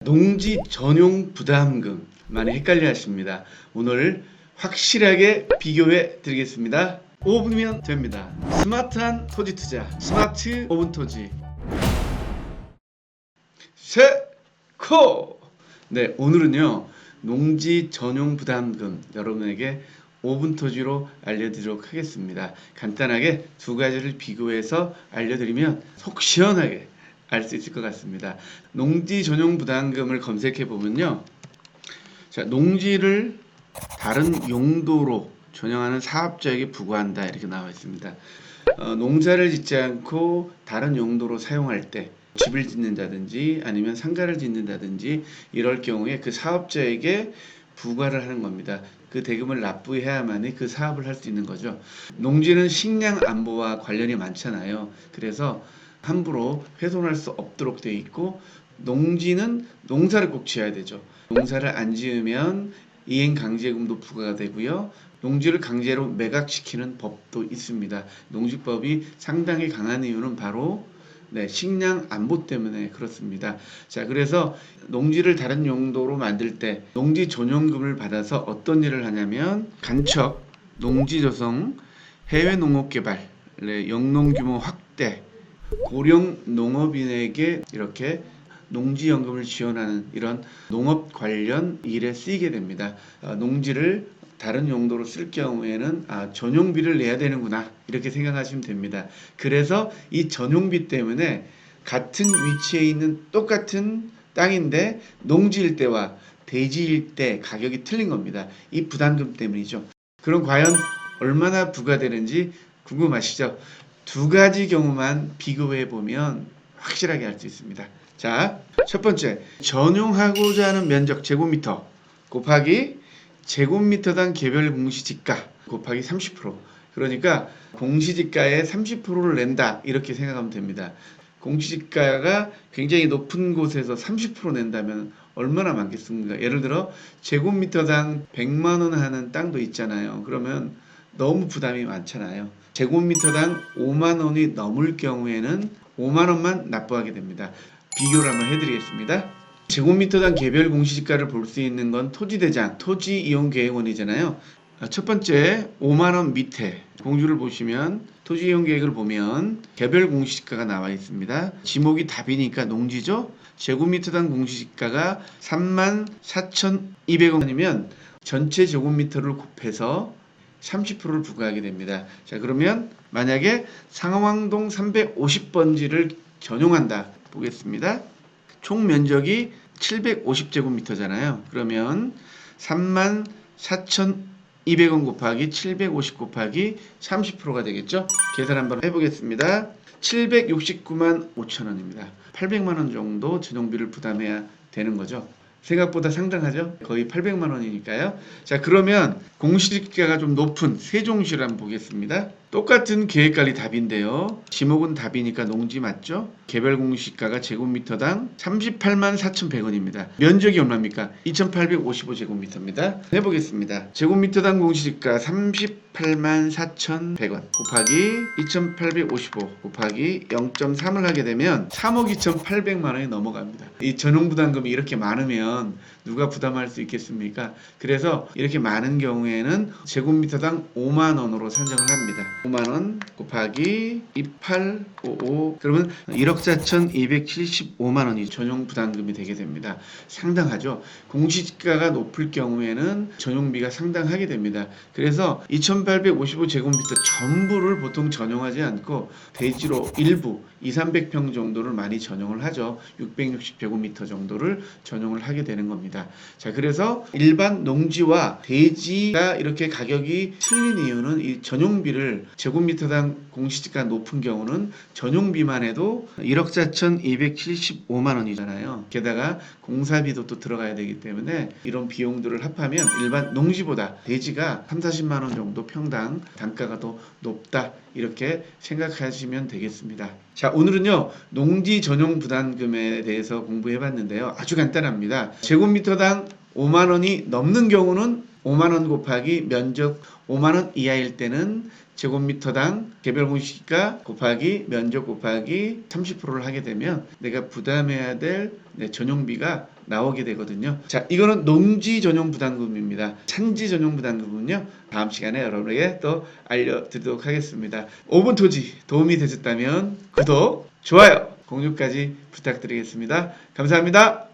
농지 전용 부담금 많이 헷갈려 하십니다. 오늘 확실하게 비교해 드리겠습니다. 5분이면 됩니다. 스마트한 토지 투자, 스마트 5분 토지. 세코! 네, 오늘은요, 농지 전용 부담금 여러분에게 5분 토지로 알려드리도록 하겠습니다. 간단하게 두 가지를 비교해서 알려드리면 속 시원하게 알 수 있을 것 같습니다. 농지 전용 부담금을 검색해 보면요, 자, 농지를 다른 용도로 전용하는 사업자에게 부과한다 이렇게 나와 있습니다. 농사를 짓지 않고 다른 용도로 사용할 때 집을 짓는다든지 아니면 상가를 짓는다든지 이럴 경우에 그 사업자에게 부과를 하는 겁니다. 그 대금을 납부해야만이 그 사업을 할 수 있는 거죠. 농지는 식량 안보와 관련이 많잖아요. 그래서 함부로 훼손할 수 없도록 되어 있고, 농지는 농사를 꼭 지어야 되죠. 농사를 안 지으면 이행 강제금도 부과가 되고요. 농지를 강제로 매각시키는 법도 있습니다. 농지법이 상당히 강한 이유는 바로 식량 안보 때문에 그렇습니다. 자, 그래서 농지를 다른 용도로 만들 때 농지 전용금을 받아서 어떤 일을 하냐면 간척, 농지 조성, 해외 농업 개발, 영농 규모 확대, 고령 농업인에게 이렇게 농지연금을 지원하는 이런 농업 관련 일에 쓰이게 됩니다. 농지를 다른 용도로 쓸 경우에는 전용비를 내야 되는구나 이렇게 생각하시면 됩니다. 그래서 이 전용비 때문에 같은 위치에 있는 똑같은 땅인데 농지일 때와 대지일 때 가격이 틀린 겁니다. 이 부담금 때문이죠. 그럼 과연 얼마나 부과되는지 궁금하시죠? 두 가지 경우만 비교해 보면 확실하게 알 수 있습니다. 자, 첫 번째, 전용하고자 하는 면적 제곱미터 곱하기 제곱미터당 개별 공시지가 곱하기 30%. 그러니까 공시지가의 30%를 낸다 이렇게 생각하면 됩니다. 공시지가가 굉장히 높은 곳에서 30% 낸다면 얼마나 많겠습니까? 예를 들어 제곱미터당 100만 원 하는 땅도 있잖아요. 그러면 너무 부담이 많잖아요. 제곱미터당 5만 원이 넘을 경우에는 5만 원만 납부하게 됩니다. 비교를 한번 해드리겠습니다. 제곱미터당 개별 공시지가를 볼 수 있는 건 토지대장, 토지이용계획원이잖아요. 첫 번째 5만 원 밑에 공주를 보시면 토지이용계획을 보면 개별 공시지가가 나와 있습니다. 지목이 답이니까 농지죠. 제곱미터당 공시지가가 34,200원이면 전체 제곱미터를 곱해서 30%를 부과하게 됩니다. 자, 그러면 만약에 상황동 350번지를 전용한다 보겠습니다. 총 면적이 750제곱미터잖아요. 그러면 34,200원 곱하기 750 곱하기 30%가 되겠죠? 계산 한번 해보겠습니다. 769만 5천원입니다. 800만원 정도 전용비를 부담해야 되는 거죠. 생각보다 상당하죠? 거의 800만 원이니까요. 자, 그러면 공시지가가 좀 높은 세종시를 한번 보겠습니다. 똑같은 계획관리 답인데요. 지목은 답이니까 농지 맞죠? 개별 공시지가가 제곱미터당 38만 4,100원입니다. 면적이 얼마입니까? 2,855제곱미터입니다. 해보겠습니다. 제곱미터당 공시지가 38만 4,100원 곱하기 2,855 곱하기 0.3을 하게 되면 3억 2,800만 원이 넘어갑니다. 이 전용부담금이 이렇게 많으면 누가 부담할 수 있겠습니까? 그래서 이렇게 많은 경우에는 제곱미터당 5만 원으로 산정을 합니다. 5만 원 곱하기 2855 그러면 1억 4,275만 원이 전용 부담금이 되게 됩니다. 상당하죠. 공시지가가 높을 경우에는 전용비가 상당하게 됩니다. 그래서 2,855제곱미터 전부를 보통 전용하지 않고 대지로 일부 2,300평 정도를 많이 전용을 하죠. 660제곱미터 정도를 전용을 하게 되는 겁니다. 자, 그래서 일반 농지와 대지가 이렇게 가격이 틀린 이유는 이 전용비를 제곱미터당 공시지가 높은 경우는 전용비만 해도 1억 4,275만 원이잖아요. 게다가 공사비도 또 들어가야 되기 때문에 이런 비용들을 합하면 일반 농지보다 대지가 3, 40만 원 정도 평당 단가가 더 높다 이렇게 생각하시면 되겠습니다. 자, 오늘은요 농지 전용 부담금에 대해서 공부해 봤는데요. 아주 간단합니다. 제곱미터당 5만 원이 넘는 경우는 5만 원 곱하기 면적 5만 원 이하일 때는 제곱미터당 개별 공시가 곱하기 면적 곱하기 30%를 하게 되면 내가 부담해야 될 전용비가 나오게 되거든요. 자, 이거는 농지 전용 부담금입니다. 산지 전용 부담금은요, 다음 시간에 여러분에게 또 알려드리도록 하겠습니다. 5분 토지 도움이 되셨다면 구독, 좋아요, 공유까지 부탁드리겠습니다. 감사합니다.